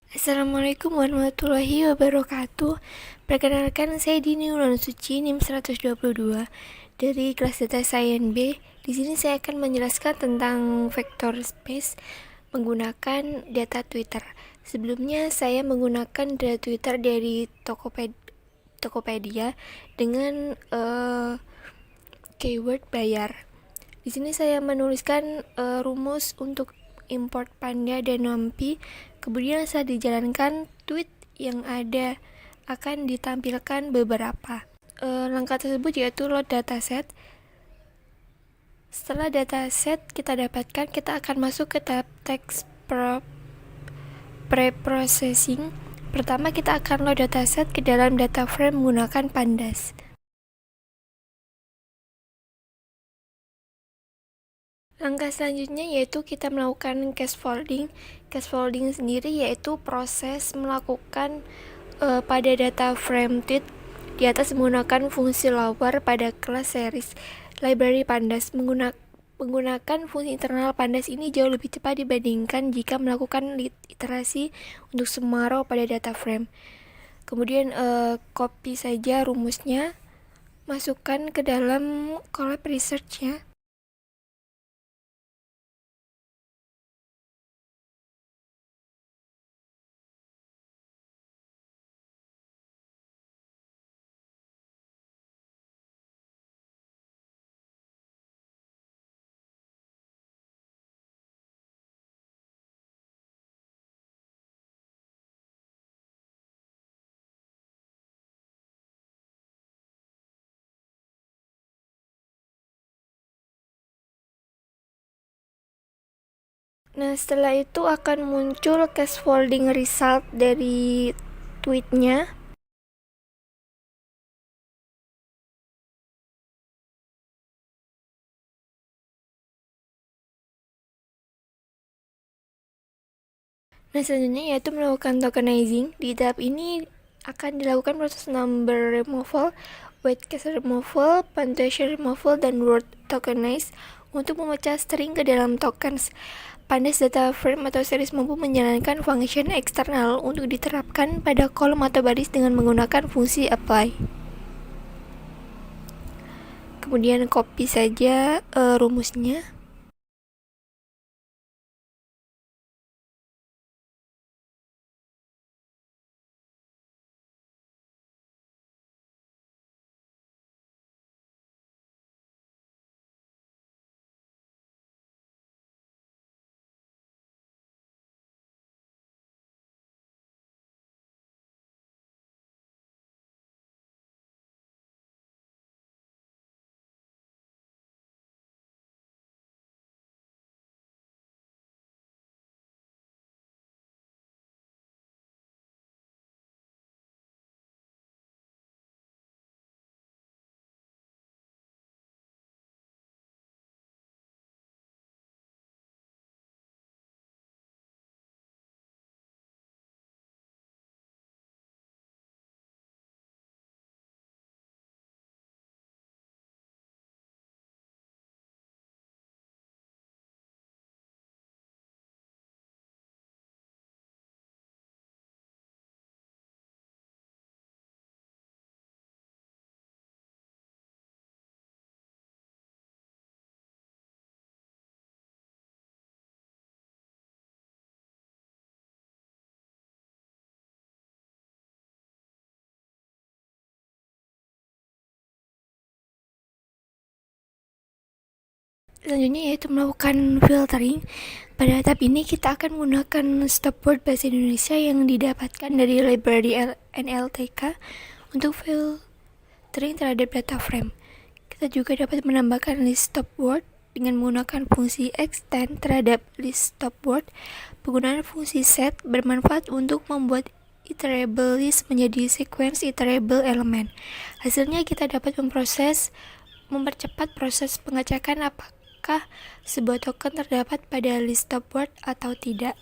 Assalamualaikum warahmatullahi wabarakatuh. Perkenalkan, saya Dini Wulan Suci, NIM 122 dari kelas Data Science B. Di sini saya akan menjelaskan tentang vector space menggunakan data Twitter. Sebelumnya saya menggunakan data Twitter dari Tokopedia dengan keyword bayar. Di sini saya menuliskan rumus untuk import panda dan numpy. Kemudian saat dijalankan tweet yang ada akan ditampilkan beberapa langkah tersebut, yaitu load dataset. Setelah dataset kita dapatkan, kita akan masuk ke tab text pre-processing. Pertama, kita akan load dataset ke dalam data frame menggunakan pandas. Langkah selanjutnya yaitu kita melakukan case folding. Case folding sendiri yaitu proses melakukan pada data frame tweet di atas menggunakan fungsi lower pada kelas series library pandas. Menggunakan fungsi internal pandas ini jauh lebih cepat dibandingkan jika melakukan iterasi untuk semua row pada data frame. Kemudian copy saja rumusnya, masukkan ke dalam collab research-nya. Nah, setelah itu akan muncul case folding result dari tweetnya. Nah, selanjutnya yaitu melakukan tokenizing. Di tahap ini akan dilakukan proses number removal, weight case removal, punctuation removal, dan word tokenize untuk memecah string ke dalam tokens. Pandas data frame atau series mampu menjalankan function eksternal untuk diterapkan pada kolom atau baris dengan menggunakan fungsi apply. Kemudian copy saja rumusnya. Selanjutnya yaitu melakukan filtering. Pada tahap ini kita akan menggunakan stopword bahasa Indonesia yang didapatkan dari library NLTK untuk filtering terhadap data frame. Kita juga dapat menambahkan list stopword dengan menggunakan fungsi extend terhadap list stopword. Penggunaan fungsi set bermanfaat untuk membuat iterable list menjadi sequence iterable element. Hasilnya kita dapat mempercepat proses pengecekan apakah sebuah token terdapat pada list stopword atau tidak.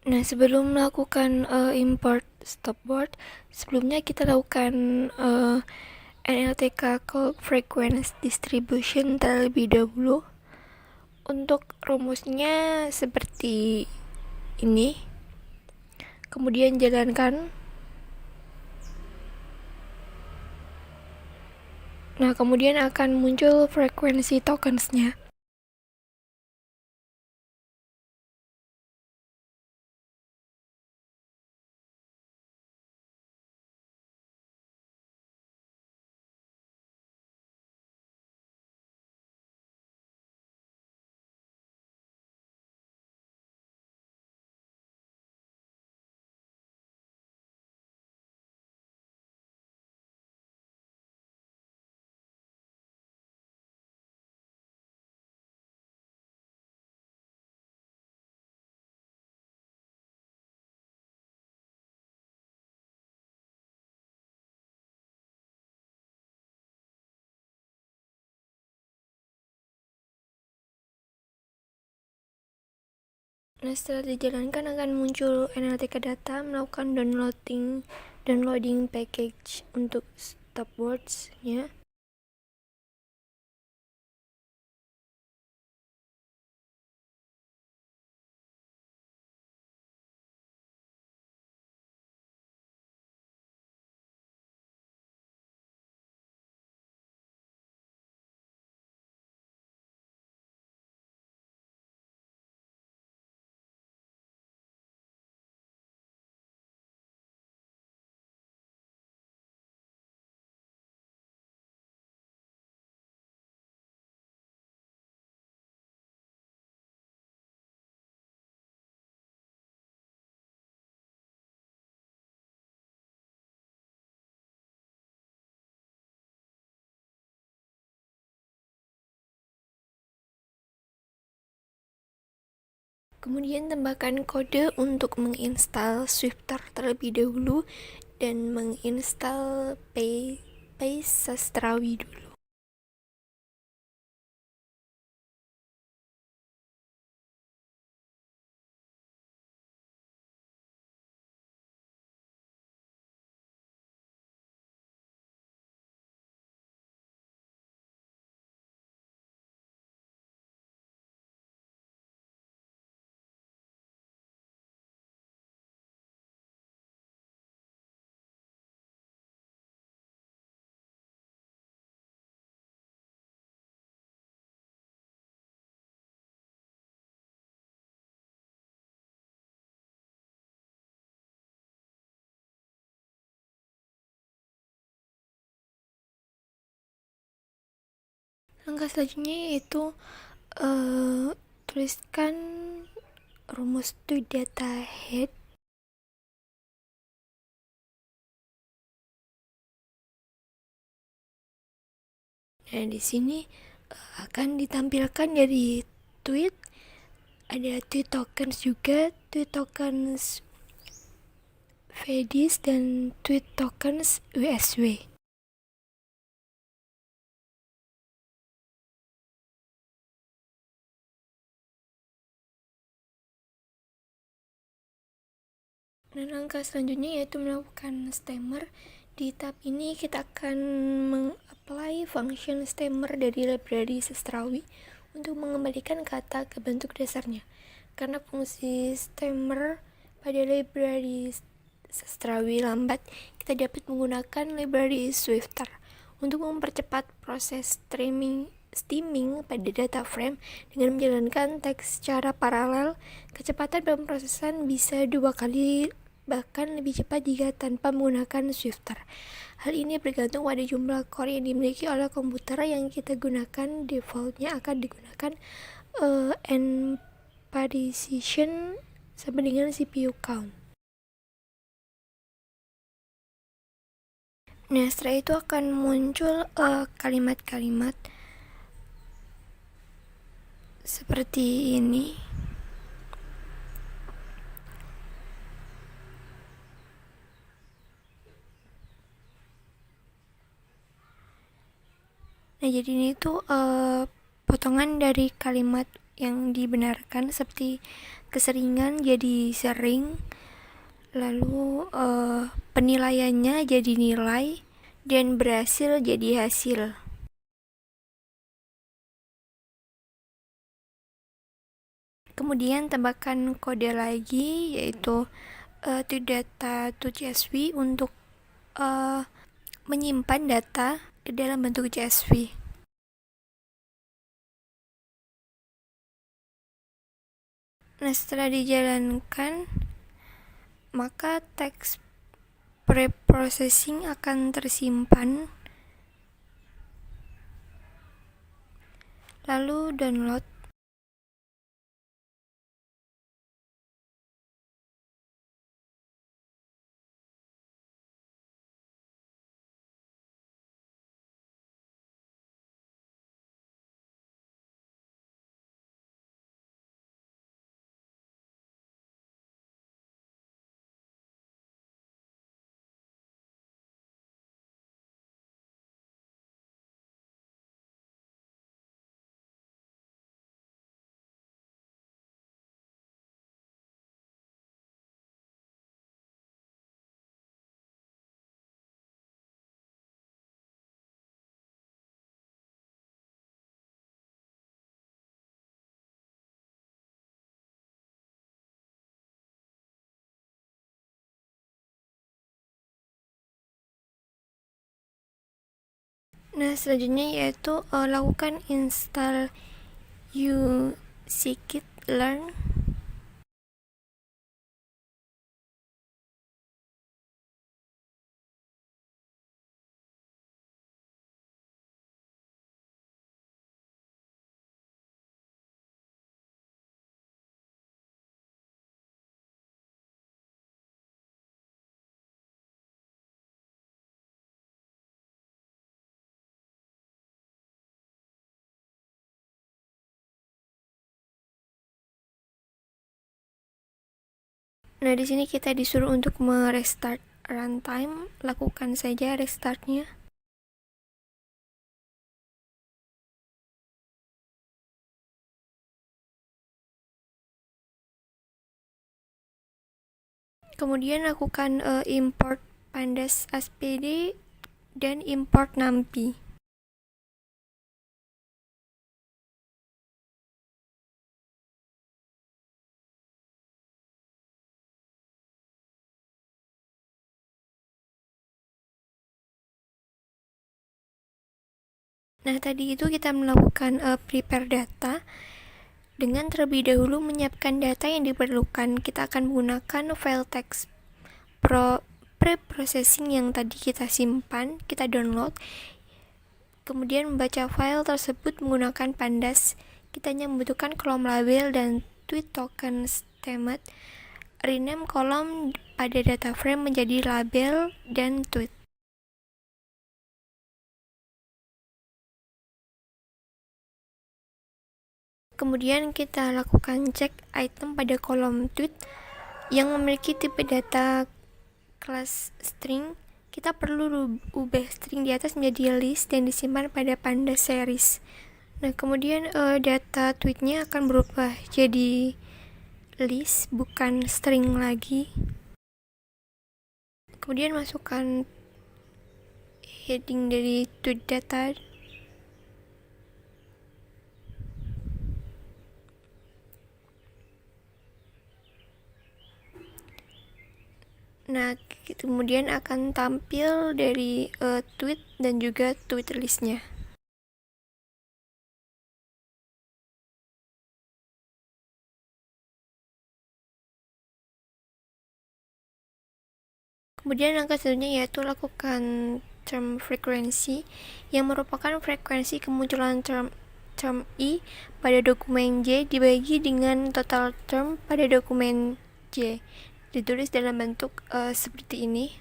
Nah, sebelum melakukan import stopboard, sebelumnya kita lakukan NLTK Call Frequency Distribution terlebih dahulu. Untuk rumusnya seperti ini. Kemudian jalankan. Nah, kemudian akan muncul frekuensi tokensnya. Nah, setelah dijalankan akan muncul NLTK data melakukan downloading package untuk stopwatch-nya. Kemudian tambahkan kode untuk menginstal Swifter terlebih dahulu dan menginstal Paste Sastrawi dulu. Langkah selanjutnya yaitu tuliskan rumus to data head. Nah, di sini akan ditampilkan dari tweet, ada tweet tokens juga, tweet tokens VDIS dan tweet tokens USW. Dan langkah selanjutnya yaitu melakukan stemmer. Di tab ini kita akan mengapply function stemmer dari library Sastrawi untuk mengembalikan kata ke bentuk dasarnya. Karena fungsi stemmer pada library Sastrawi lambat, kita dapat menggunakan library Swifter untuk mempercepat proses steaming pada data frame dengan menjalankan teks secara paralel. Kecepatan pemrosesan bisa 2 kali bahkan lebih cepat jika tanpa menggunakan Swifter. Hal ini bergantung pada jumlah core yang dimiliki oleh komputer yang kita gunakan. Defaultnya akan digunakan n precision sama dengan CPU count. Nah, setelah itu akan muncul kalimat-kalimat seperti ini. Nah, jadi ini tuh potongan dari kalimat yang dibenarkan, seperti keseringan jadi sering, lalu penilaiannya jadi nilai, dan berhasil jadi hasil. Kemudian tambahkan kode lagi, yaitu to data to CSV untuk menyimpan data ke dalam bentuk CSV. Nah, setelah dijalankan, maka teks pre-processing akan tersimpan, lalu download. Nah, selanjutnya yaitu lakukan install scikit-learn. Nah, di sini kita disuruh untuk merestart runtime. Lakukan saja restartnya. Kemudian lakukan import pandas aspd dan import numpy. Nah, tadi itu kita melakukan prepare data dengan terlebih dahulu menyiapkan data yang diperlukan. Kita akan menggunakan file text pre-processing yang tadi kita simpan, kita download, kemudian membaca file tersebut menggunakan pandas. Kita hanya membutuhkan kolom label dan tweet token theme. Rename kolom pada data frame menjadi label dan tweet. Kemudian kita lakukan cek item pada kolom tweet yang memiliki tipe data kelas string. Kita perlu ubah string di atas menjadi list dan disimpan pada pandas series. Nah, kemudian data tweetnya akan berubah jadi list, bukan string lagi. Kemudian masukkan heading dari tweet data. Nah, kemudian akan tampil dari tweet dan juga tweet listnya. Kemudian langkah selanjutnya yaitu lakukan term frequency, yang merupakan frekuensi kemunculan term I pada dokumen J dibagi dengan total term pada dokumen J. Ditulis dalam bentuk seperti ini.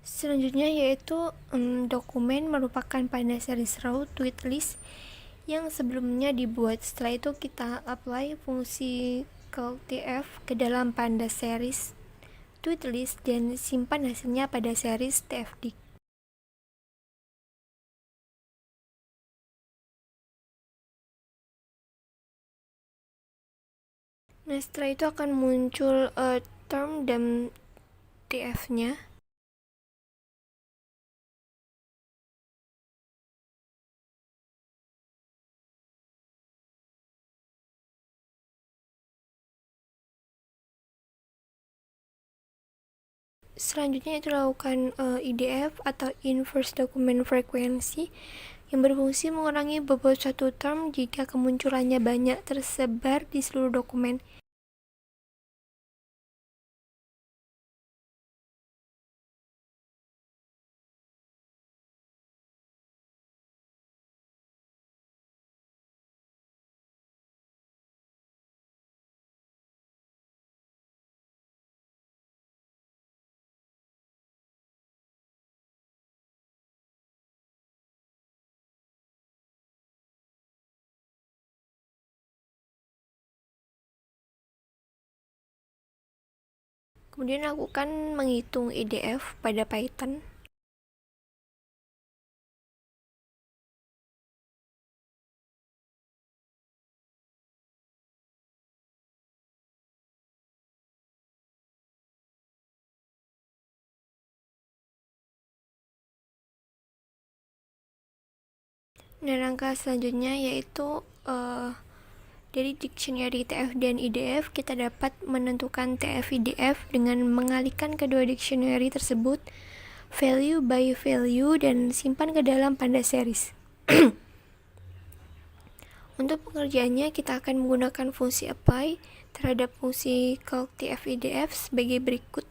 Selanjutnya yaitu dokumen merupakan pada series raw tweet list yang sebelumnya dibuat. Setelah itu kita apply fungsi CalcTF ke dalam Panda series tweet list dan simpan hasilnya pada series TFD. Nah, setelah itu akan muncul term dan TF-nya. Selanjutnya itu lakukan IDF atau Inverse Document Frequency yang berfungsi mengurangi bobot suatu term jika kemunculannya banyak tersebar di seluruh dokumen. Kemudian lakukan menghitung IDF pada Python. Dan langkah selanjutnya yaitu dari dictionary TF dan IDF kita dapat menentukan TF IDF dengan mengalihkan kedua dictionary tersebut value by value dan simpan ke dalam Panda series. Untuk pengerjaannya kita akan menggunakan fungsi apply terhadap fungsi calcTF IDF sebagai berikut.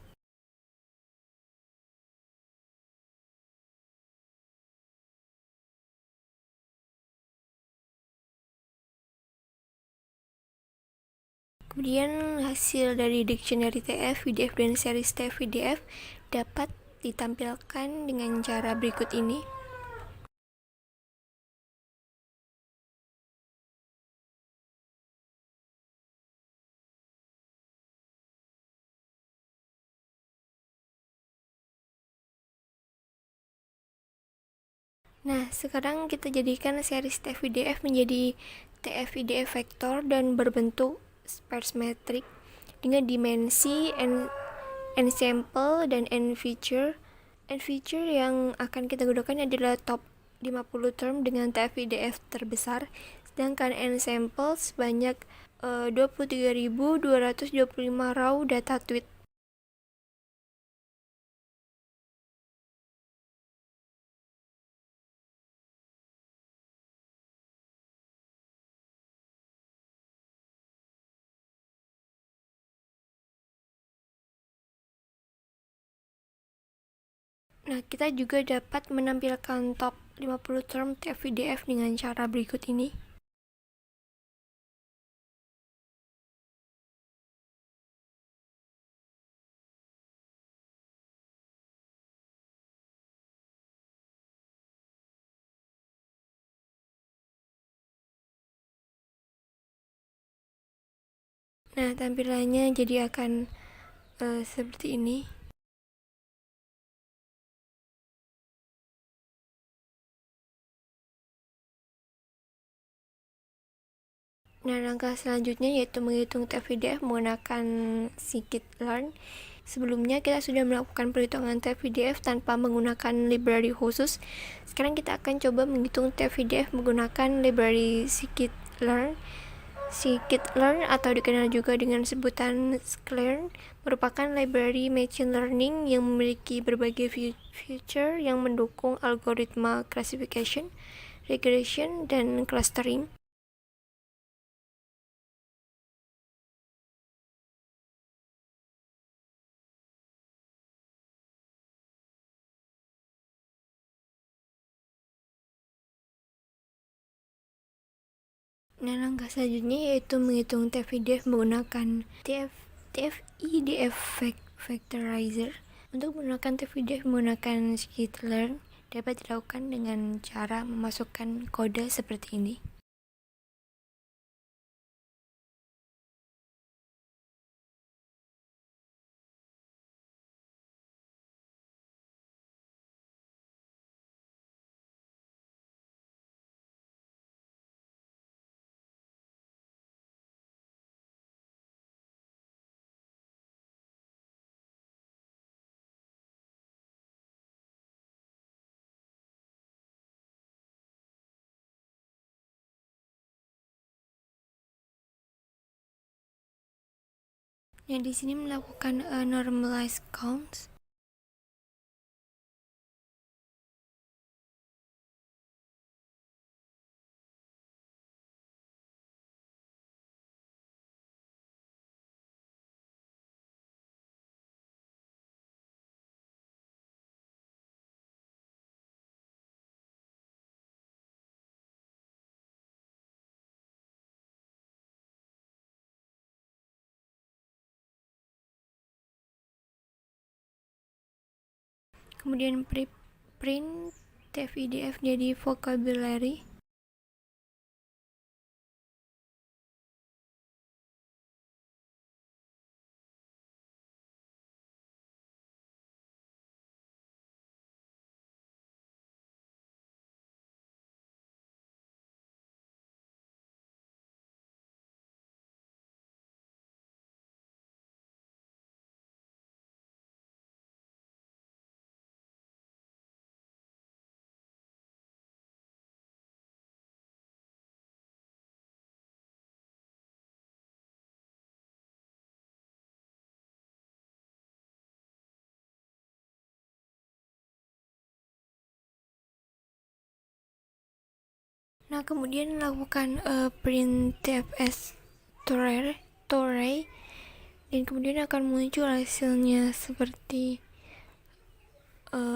Kemudian hasil dari dictionary TF, IDF, dan series TF, IDF dapat ditampilkan dengan cara berikut ini. Nah, sekarang kita jadikan series TF, IDF menjadi TF, IDF vektor dan berbentuk sparse metric dengan dimensi n sample dan n feature. N feature yang akan kita gunakan adalah top 50 term dengan TF IDF terbesar, sedangkan n sample sebanyak 23.225 raw data tweet. Nah, kita juga dapat menampilkan top 50 term TF-IDF dengan cara berikut ini. Nah, tampilannya jadi akan seperti ini. Nah, langkah selanjutnya yaitu menghitung TF-IDF menggunakan scikit-learn. Sebelumnya kita sudah melakukan perhitungan TF-IDF tanpa menggunakan library khusus. Sekarang kita akan coba menghitung TF-IDF menggunakan library scikit-learn. Scikit-learn atau dikenal juga dengan sebutan sklearn merupakan library machine learning yang memiliki berbagai feature yang mendukung algoritma classification, regression, dan clustering. Nah, langkah selanjutnya yaitu menghitung TF-IDF menggunakan TF-IDF Vectorizer. Untuk menggunakan TVDF menggunakan scikit-learn dapat dilakukan dengan cara memasukkan kode seperti ini. Nah, di sini melakukan normalize counts. Kemudian print TVDF jadi vocabulary. Nah, kemudian lakukan printf array dan kemudian akan muncul hasilnya seperti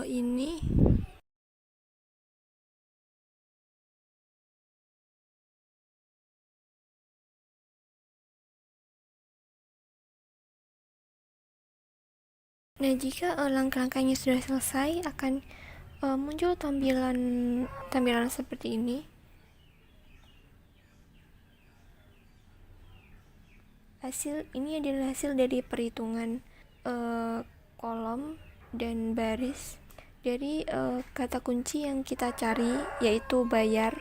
ini. Nah, jika langkah-langkahnya sudah selesai, akan muncul tampilan seperti ini. Ini adalah hasil dari perhitungan kolom dan baris dari kata kunci yang kita cari, yaitu bayar.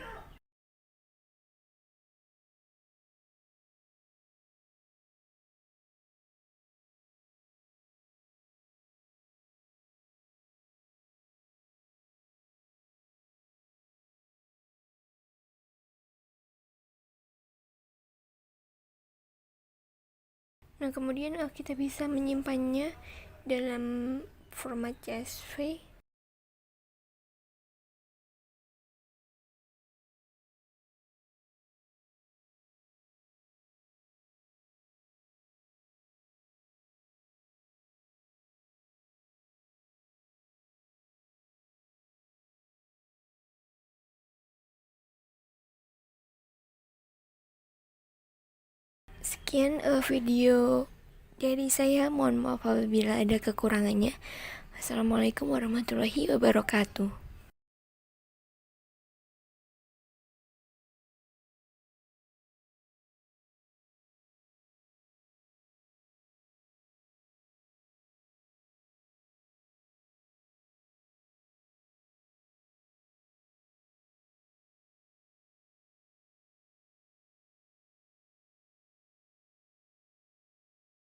Nah, kemudian kita bisa menyimpannya dalam format CSV. Sekian video dari saya. Mohon maaf apabila ada kekurangannya. Assalamualaikum warahmatullahi wabarakatuh.